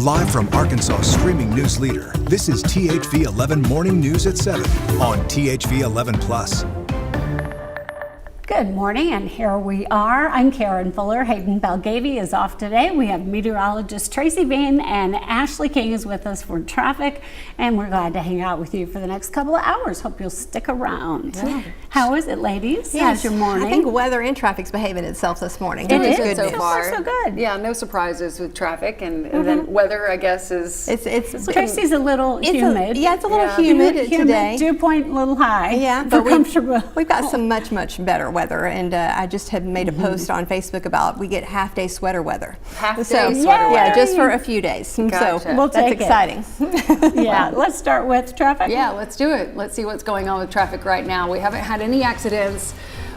Live from Arkansas' streaming news leader, this is THV 11 Morning News at 7 on THV 11 Plus. Good morning, and here we are. I'm Karen Fuller. Hayden Balgavy is off today. We have meteorologist Tracy Bean and Ashley King is with us for traffic, and we're glad to hang out with you for the next couple of hours. Hope you'll stick around. Yeah. How is it, ladies? Yes, how's your morning? I think weather and traffic's behaving itself this morning. It is good so news. far. So good. Yeah, no surprises with traffic, and then weather, I guess, is Tracy's a little humid. It's a little humid today. Dew point a little high. Yeah, but we've got some much better weather, and I just have made a post on Facebook about we get half-day sweater weather. Half-day sweater weather. Yeah, just for a few days. Gotcha. So we'll that's take exciting. Yeah, let's start with traffic. Yeah, let's do it. Let's see what's going on with traffic right now. We haven't had any accidents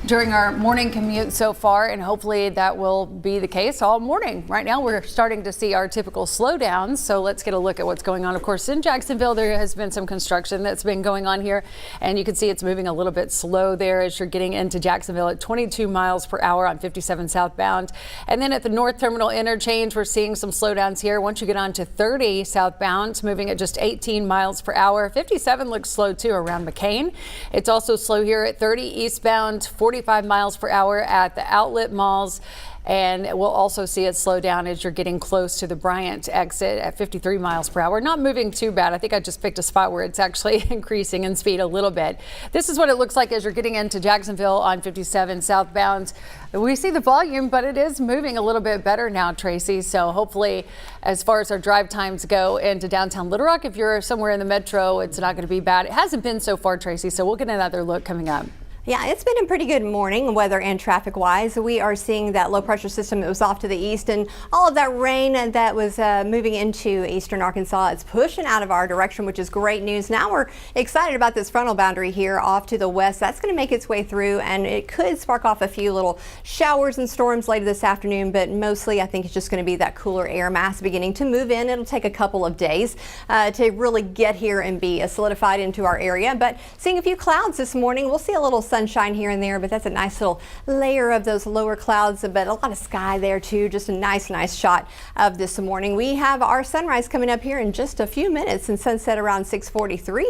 during our morning commute so far, and hopefully that will be the case all morning. Right now we're starting to see our typical slowdowns, so let's get a look at what's going on. Of course, in Jacksonville there has been some construction that's been going on here, and you can see it's moving a little bit slow there as you're getting into Jacksonville at 22 miles per hour on 57 southbound. And then at the North Terminal interchange, we're seeing some slowdowns here. Once you get on to 30 southbound, moving at just 18 miles per hour. 57 looks slow too around McCain. It's also slow here at 30 eastbound, 45 miles per hour at the outlet malls. And we'll also see it slow down as you're getting close to the Bryant exit at 53 miles per hour. Not moving too bad. I think I just picked a spot where it's actually increasing in speed a little bit. This is what it looks like as you're getting into Jacksonville on 57 southbound. We see the volume, but it is moving a little bit better now, Tracy. So hopefully, as far as our drive times go into downtown Little Rock, if you're somewhere in the metro, it's not going to be bad. It hasn't been so far, Tracy, so we'll get another look coming up. Yeah, it's been a pretty good morning, weather and traffic wise. We are seeing that low pressure system that was off to the east, and all of that rain that was moving into eastern Arkansas. It's pushing out of our direction, which is great news. Now we're excited about this frontal boundary here off to the west. That's going to make its way through, and it could spark off a few little showers and storms later this afternoon, but mostly I think it's just going to be that cooler air mass beginning to move in. It'll take a couple of days to really get here and be solidified into our area, but seeing a few clouds this morning. We'll see a little sunshine here and there, but that's a nice little layer of those lower clouds, but a lot of sky there too. Just a nice shot of this morning. We have our sunrise coming up here in just a few minutes, and sunset around 6:43.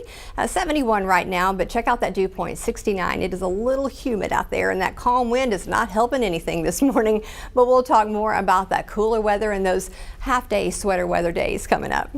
71 right now, but check out that dew point, 69. It is a little humid out there, and that calm wind is not helping anything this morning, but we'll talk more about that cooler weather and those half-day sweater weather days coming up.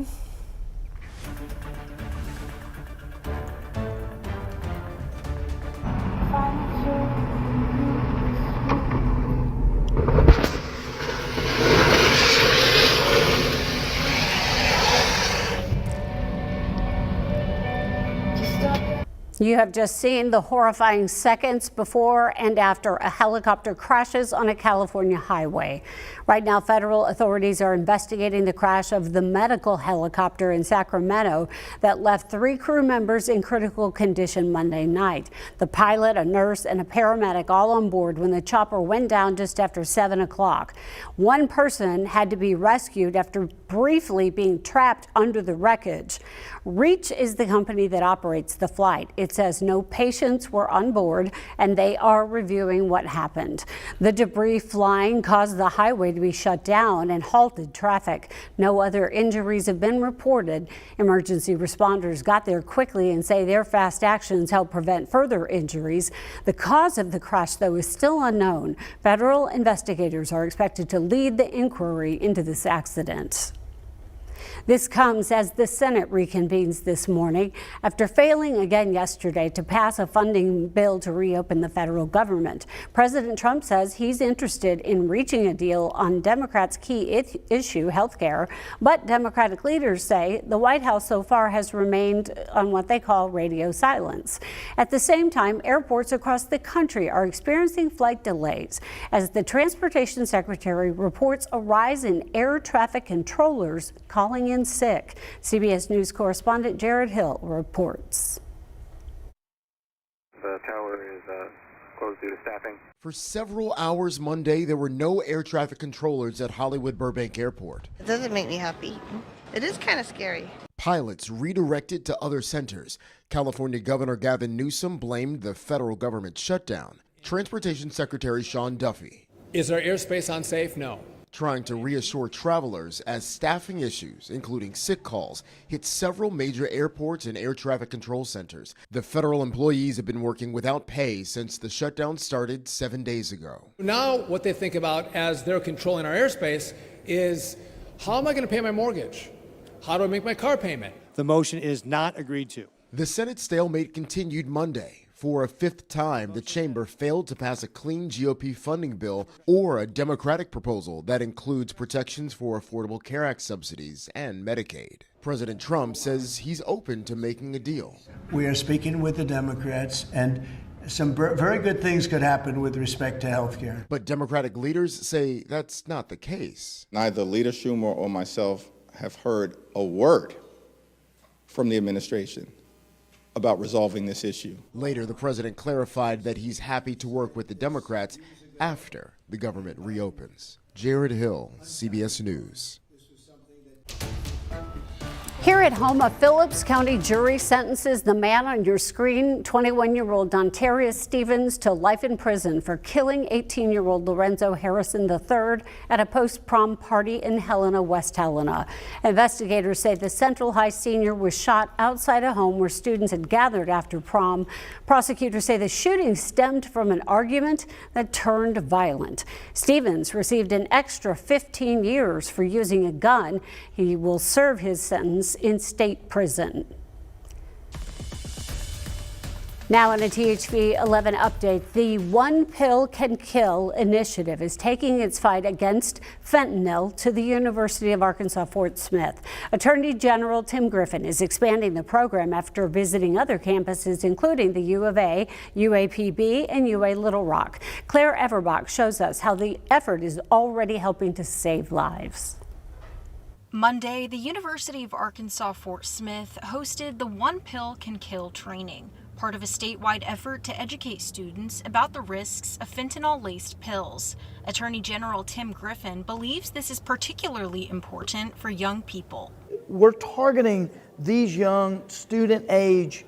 You have just seen the horrifying seconds before and after a helicopter crashes on a California highway. Right now, federal authorities are investigating the crash of the medical helicopter in Sacramento that left 3 crew members in critical condition Monday night. The pilot, a nurse, and a paramedic all on board when the chopper went down just after 7 o'clock. One person had to be rescued after briefly being trapped under the wreckage. Reach is the company that operates the flight. It says no patients were on board, and they are reviewing what happened. The debris flying caused the highway to be shut down and halted traffic. No other injuries have been reported. Emergency responders got there quickly and say their fast actions helped prevent further injuries. The cause of the crash, though, is still unknown. Federal investigators are expected to lead the inquiry into this accident. This comes as the Senate reconvenes this morning after failing again yesterday to pass a funding bill to reopen the federal government. President Trump says he's interested in reaching a deal on Democrats' key issue, health care, but Democratic leaders say the White House so far has remained on what they call radio silence. At the same time, airports across the country are experiencing flight delays as the Transportation Secretary reports a rise in air traffic controllers calling in sick. CBS News correspondent Jared Hill reports. The tower is closed due to staffing. For several hours Monday, there were no air traffic controllers at Hollywood Burbank Airport. It doesn't make me happy. It is kind of scary. Pilots redirected to other centers. California Governor Gavin Newsom blamed the federal government shutdown. Transportation Secretary Sean Duffy. Is our airspace unsafe? No. trying to reassure travelers as staffing issues, including sick calls, hit several major airports and air traffic control centers. The federal employees have been working without pay since the shutdown started 7 days ago. Now what they think about as they're controlling our airspace is, how am I going to pay my mortgage? How do I make my car payment? The motion is not agreed to. The Senate stalemate continued Monday. For a fifth time, the chamber failed to pass a clean GOP funding bill or a Democratic proposal that includes protections for Affordable Care Act subsidies and Medicaid. President Trump says he's open to making a deal. We are speaking with the Democrats, and some very good things could happen with respect to health care. But Democratic leaders say that's not the case. Neither Leader Schumer or myself have heard a word from the administration about resolving this issue. Later, the president clarified that he's happy to work with the Democrats after the government reopens. Jared Hill, CBS News. Here at home, a Phillips County jury sentences the man on your screen, 21-year-old Dontarius Stevens, to life in prison for killing 18-year-old Lorenzo Harrison III at a post-prom party in Helena, West Helena. Investigators say the Central High senior was shot outside a home where students had gathered after prom. Prosecutors say the shooting stemmed from an argument that turned violent. Stevens received an extra 15 years for using a gun. He will serve his sentence in state prison. Now in a THV 11 update, the One Pill Can Kill initiative is taking its fight against fentanyl to the University of Arkansas Fort Smith. Attorney General Tim Griffin is expanding the program after visiting other campuses, including the U of A, UAPB, and UA Little Rock. Claire Everbach shows us how the effort is already helping to save lives. Monday, the University of Arkansas Fort Smith hosted the One Pill Can Kill training, part of a statewide effort to educate students about the risks of fentanyl-laced pills. Attorney General Tim Griffin believes this is particularly important for young people. We're targeting these young student-age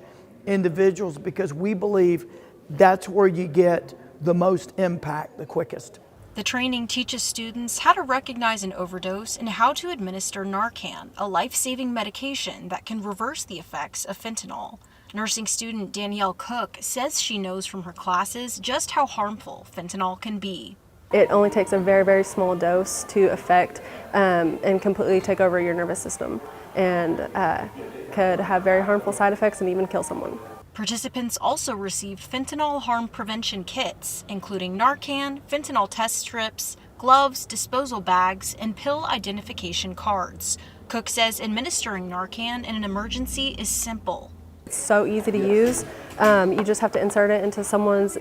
individuals because we believe that's where you get the most impact the quickest. The training teaches students how to recognize an overdose and how to administer Narcan, a life-saving medication that can reverse the effects of fentanyl. Nursing student Danielle Cook says she knows from her classes just how harmful fentanyl can be. It only takes a very, very small dose to affect and completely take over your nervous system, and could have very harmful side effects and even kill someone. Participants also received fentanyl harm prevention kits, including Narcan, fentanyl test strips, gloves, disposal bags, and pill identification cards. Cook says administering Narcan in an emergency is simple. It's so easy to use. You just have to insert it into someone's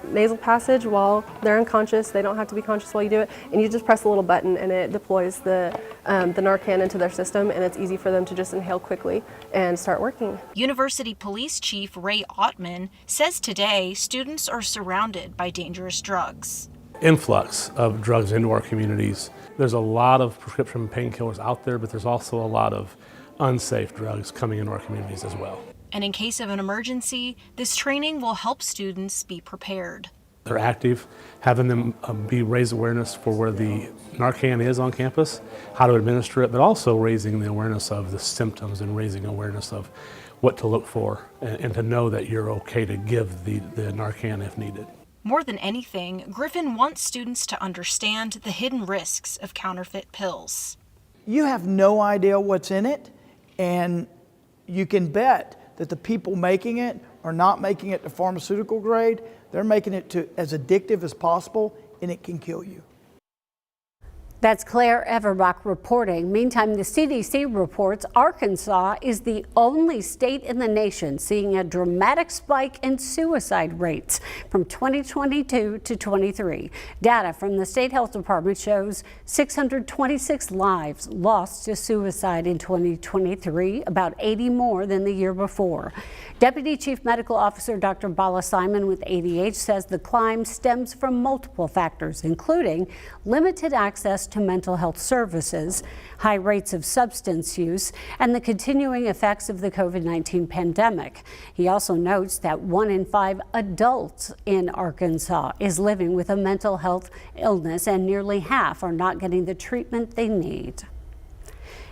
nasal passage while they're unconscious. They don't have to be conscious while you do it. And you just press a little button and it deploys the Narcan into their system, and it's easy for them to just inhale quickly and start working. University Police Chief Ray Ottman says today students are surrounded by dangerous drugs. Influx of drugs into our communities. There's a lot of prescription painkillers out there, but there's also a lot of unsafe drugs coming into our communities as well. And in case of an emergency, this training will help students be prepared. They're active, having them raise awareness for where the Narcan is on campus, how to administer it, but also raising the awareness of the symptoms and raising awareness of what to look for and to know that you're okay to give the Narcan if needed. More than anything, Griffin wants students to understand the hidden risks of counterfeit pills. You have no idea what's in it, and you can bet that the people making it are not making it to pharmaceutical grade. They're making it to as addictive as possible, and it can kill you. That's Claire Everbach reporting. Meantime, the CDC reports Arkansas is the only state in the nation seeing a dramatic spike in suicide rates from 2022 to 23. Data from the State Health Department shows 626 lives lost to suicide in 2023, about 80 more than the year before. Deputy Chief Medical Officer Dr. Bala Simon with ADH says the climb stems from multiple factors, including limited access to mental health services, high rates of substance use, and the continuing effects of the COVID-19 pandemic. He also notes that 1 in 5 adults in Arkansas is living with a mental health illness, and nearly half are not getting the treatment they need.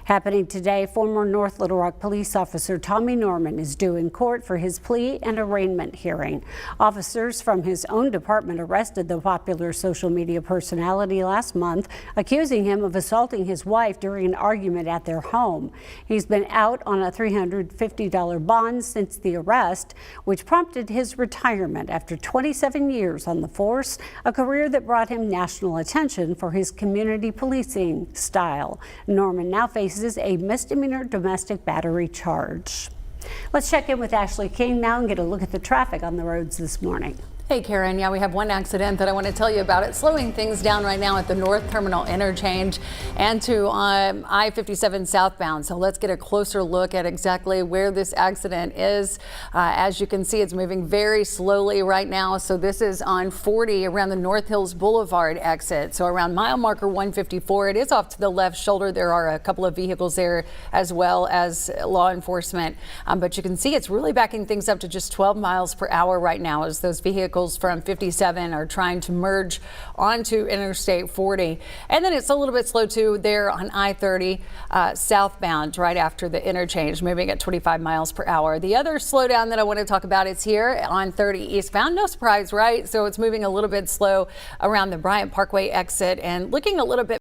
Happening today, former North Little Rock police officer Tommy Norman is due in court for his plea and arraignment hearing. Officers from his own department arrested the popular social media personality last month, accusing him of assaulting his wife during an argument at their home. He's been out on a $350 bond since the arrest, which prompted his retirement after 27 years on the force, a career that brought him national attention for his community policing style. Norman now faces a misdemeanor domestic battery charge. Let's check in with Ashley King now and get a look at the traffic on the roads this morning. Hey Karen, yeah, we have one accident that I want to tell you about. It's slowing things down right now at the North Terminal interchange and to I-57 southbound. So let's get a closer look at exactly where this accident is. As you can see, it's moving very slowly right now. So this is on 40 around the North Hills Boulevard exit. So around mile marker 154, it is off to the left shoulder. There are a couple of vehicles there as well as law enforcement. But you can see it's really backing things up to just 12 miles per hour right now as those vehicles from 57 are trying to merge onto Interstate 40. And then it's a little bit slow too there on I-30 southbound right after the interchange, moving at 25 miles per hour. The other slowdown that I want to talk about is here on 30 eastbound. No surprise, right? So it's moving a little bit slow around the Bryant Parkway exit and looking a little bit